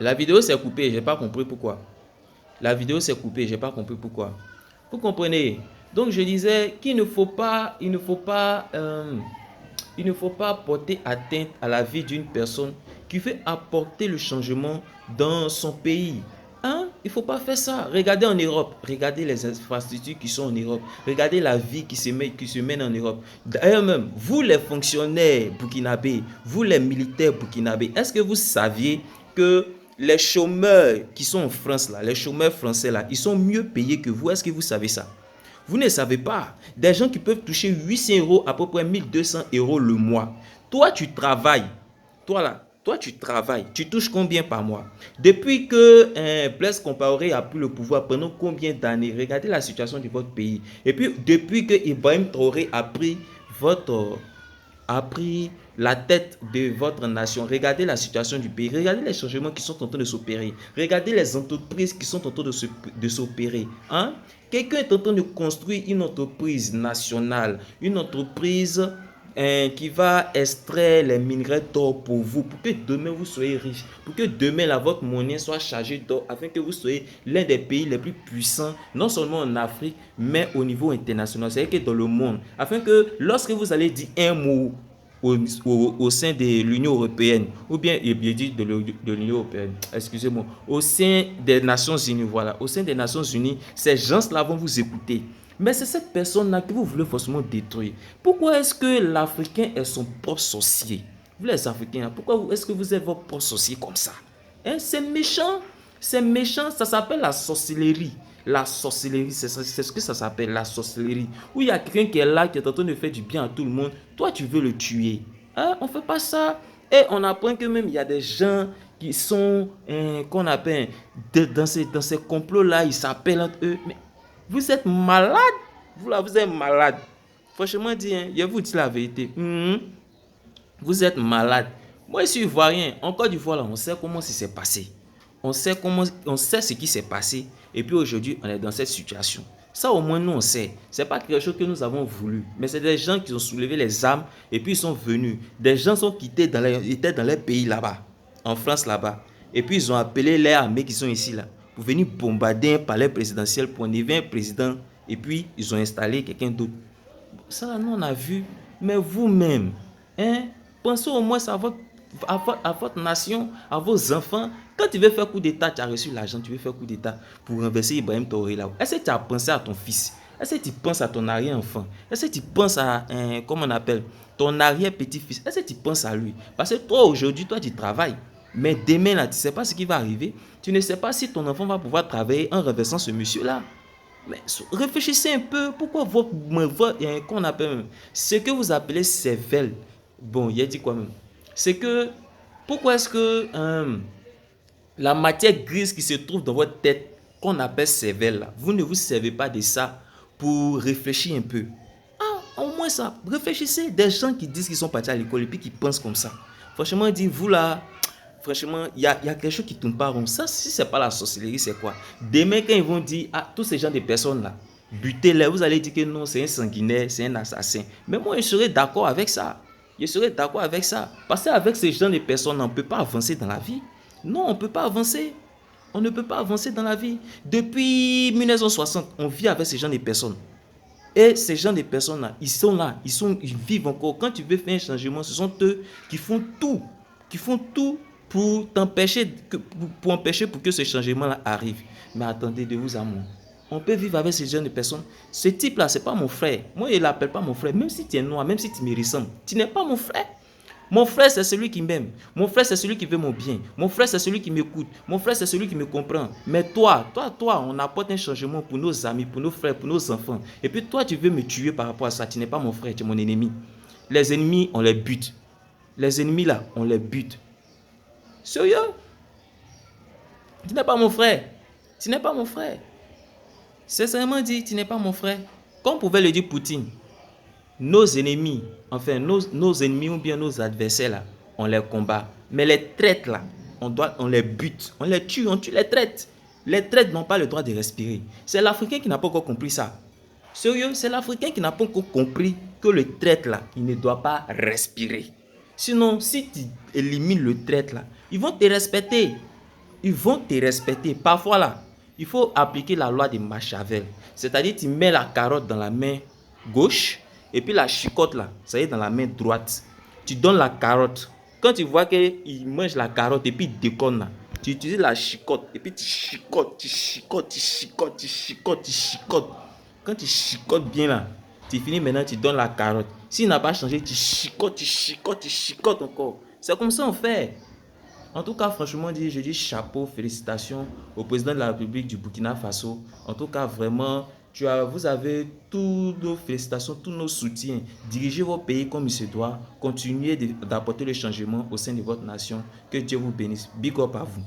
La vidéo s'est coupée, j'ai pas compris pourquoi. La vidéo s'est coupée, j'ai pas compris pourquoi. Vous comprenez? Donc je disais qu'il ne faut pas, il ne faut pas porter atteinte à la vie d'une personne qui veut apporter le changement dans son pays. Hein? Il ne faut pas faire ça. Regardez en Europe, regardez les infrastructures qui sont en Europe, regardez la vie qui se mène en Europe. D'ailleurs même, vous les fonctionnaires burkinabés, vous les militaires burkinabés, est-ce que vous saviez que les chômeurs qui sont en France, là, les chômeurs français, là, ils sont mieux payés que vous? Est-ce que vous savez ça? Vous ne savez pas. Des gens qui peuvent toucher 800 euros, à peu près 1200 euros le mois. Toi, tu travailles. Toi, là, toi, tu travailles. Tu touches combien par mois? Depuis que Blaise Compaoré a pris le pouvoir, pendant combien d'années? Regardez la situation de votre pays. Et puis, depuis que Ibrahim Traoré a pris la tête de votre nation. Regardez la situation du pays. Regardez les changements qui sont en train de s'opérer. Regardez les entreprises qui sont en train de s'opérer. Hein? Quelqu'un est en train de construire une entreprise nationale, une entreprise qui va extraire les minerais d'or pour vous, pour que demain vous soyez riche, pour que demain votre monnaie soit chargée d'or, afin que vous soyez l'un des pays les plus puissants, non seulement en Afrique, mais au niveau international, c'est-à-dire que dans le monde, afin que lorsque vous allez dire un mot au sein de l'Union européenne, ou bien, il dit de l'Union européenne, excusez-moi, au sein des Nations Unies, voilà, au sein des Nations Unies, ces gens-là vont vous écouter. Mais c'est cette personne-là que vous voulez forcément détruire. Pourquoi est-ce que l'Africain est son propre sorcier? Vous les Africains, pourquoi est-ce que vous êtes votre propre sorcier comme ça? Hein? C'est méchant, ça s'appelle la sorcellerie. La sorcellerie, c'est ce que ça s'appelle, la sorcellerie. Où il y a quelqu'un qui est là, qui est en train de faire du bien à tout le monde. Toi, tu veux le tuer. Hein? On ne fait pas ça. Et on apprend que même il y a des gens qui sont, qu'on appelle, dans ces complots-là, ils s'appellent entre eux. Mais vous êtes malade. Vous là, vous êtes malade. Franchement dit, hein, je vous dis la vérité. Vous êtes malade. Moi, je suis ivoirien. En Côte d'Ivoire, là, on sait comment ça s'est passé. On sait ce qui s'est passé. Et puis aujourd'hui, on est dans cette situation. Ça, au moins, nous, on sait. Ce n'est pas quelque chose que nous avons voulu. Mais c'est des gens qui ont soulevé les armes et puis ils sont venus. Des gens sont quittés étaient dans les pays là-bas, en France là-bas. Et puis ils ont appelé les armées qui sont ici là pour venir bombarder un palais présidentiel pour enlever un président. Et puis ils ont installé quelqu'un d'autre. Ça, nous, on a vu. Mais vous-même, hein, pensez au moins à votre nation, à vos enfants. Quand tu veux faire coup d'État, tu as reçu l'argent, tu veux faire coup d'État pour renverser Ibrahim Traoré là. Est-ce que tu as pensé à ton fils? Est-ce que tu penses à ton arrière-enfant? Est-ce que tu penses à, comment on appelle, ton arrière-petit-fils? Est-ce que tu penses à lui? Parce que toi, aujourd'hui, toi, tu travailles. Mais demain, là, tu ne sais pas ce qui va arriver. Tu ne sais pas si ton enfant va pouvoir travailler en renversant ce monsieur-là. Mais réfléchissez un peu, pourquoi qu'on appelle, ce que vous appelez cervelle, bon, il a dit quoi même, c'est que, pourquoi est-ce que la matière grise qui se trouve dans votre tête, qu'on appelle cervelle, là, vous ne vous servez pas de ça pour réfléchir un peu? Ah, au moins ça, réfléchissez, des gens qui disent qu'ils sont partis à l'école et puis qui pensent comme ça. Franchement, dites-vous là, franchement, il y a quelque chose qui ne tourne pas rond. Ça, si ce n'est pas la sorcellerie, c'est quoi? Demain, quand ils vont dire, ah, tous ces gens de personnes-là, butez-les, vous allez dire que non, c'est un sanguinaire, c'est un assassin. Mais moi, je serais d'accord avec ça. Je serais d'accord avec ça. Parce qu'avec ces gens de personnes, on ne peut pas avancer dans la vie. Non, on ne peut pas avancer. On ne peut pas avancer dans la vie. Depuis 1960, on vit avec ces gens de personnes. Et ces gens de personnes-là, ils sont là, ils vivent encore. Quand tu veux faire un changement, ce sont eux qui font tout pour t'empêcher, pour empêcher pour que ce changement-là arrive. Mais attendez, de vous à moi. On peut vivre avec ces jeunes personnes. Ce type-là, ce n'est pas mon frère. Moi, je ne l'appelle pas mon frère. Même si tu es noir, même si tu me ressembles, tu n'es pas mon frère. Mon frère, c'est celui qui m'aime. Mon frère, c'est celui qui veut mon bien. Mon frère, c'est celui qui m'écoute. Mon frère, c'est celui qui me comprend. Mais toi, on apporte un changement pour nos amis, pour nos frères, pour nos enfants. Et puis toi, tu veux me tuer par rapport à ça. Tu n'es pas mon frère, tu es mon ennemi. Les ennemis, on les bute. Les ennemis, là, on les bute. Sérieux? Tu n'es pas mon frère. Tu n'es pas mon frère. Sincèrement dit, tu n'es pas mon frère. Comme pouvait le dire Poutine, nos ennemis, enfin nos ennemis ou bien nos adversaires là, on les combat. Mais les traites là, on les bute, on les tue, on tue les traites. Les traites n'ont pas le droit de respirer. C'est l'Africain qui n'a pas encore compris ça. Sérieux, c'est l'Africain qui n'a pas encore compris que le traite là, il ne doit pas respirer. Sinon, si tu élimines le traite là, ils vont te respecter. ils vont te respecter. Parfois là, il faut appliquer la loi de Machiavel. C'est-à-dire, tu mets la carotte dans la main gauche et puis la chicotte là, ça y est dans la main droite. Tu donnes la carotte. Quand tu vois qu'il mange la carotte et puis il déconne là, tu utilises la chicotte et puis tu chicottes, tu chicottes, tu chicottes, tu chicottes, tu chicottes. Quand tu chicottes bien là, tu finis maintenant, tu donnes la carotte. S'il n'a pas changé, tu chicottes, tu chicottes, tu chicottes encore. C'est comme ça on fait. En tout cas, franchement, je dis chapeau, félicitations au président de la République du Burkina Faso. En tout cas, vraiment, vous avez toutes nos félicitations, tous nos soutiens. Dirigez vos pays comme il se doit. Continuez d'apporter le changement au sein de votre nation. Que Dieu vous bénisse. Big up à vous.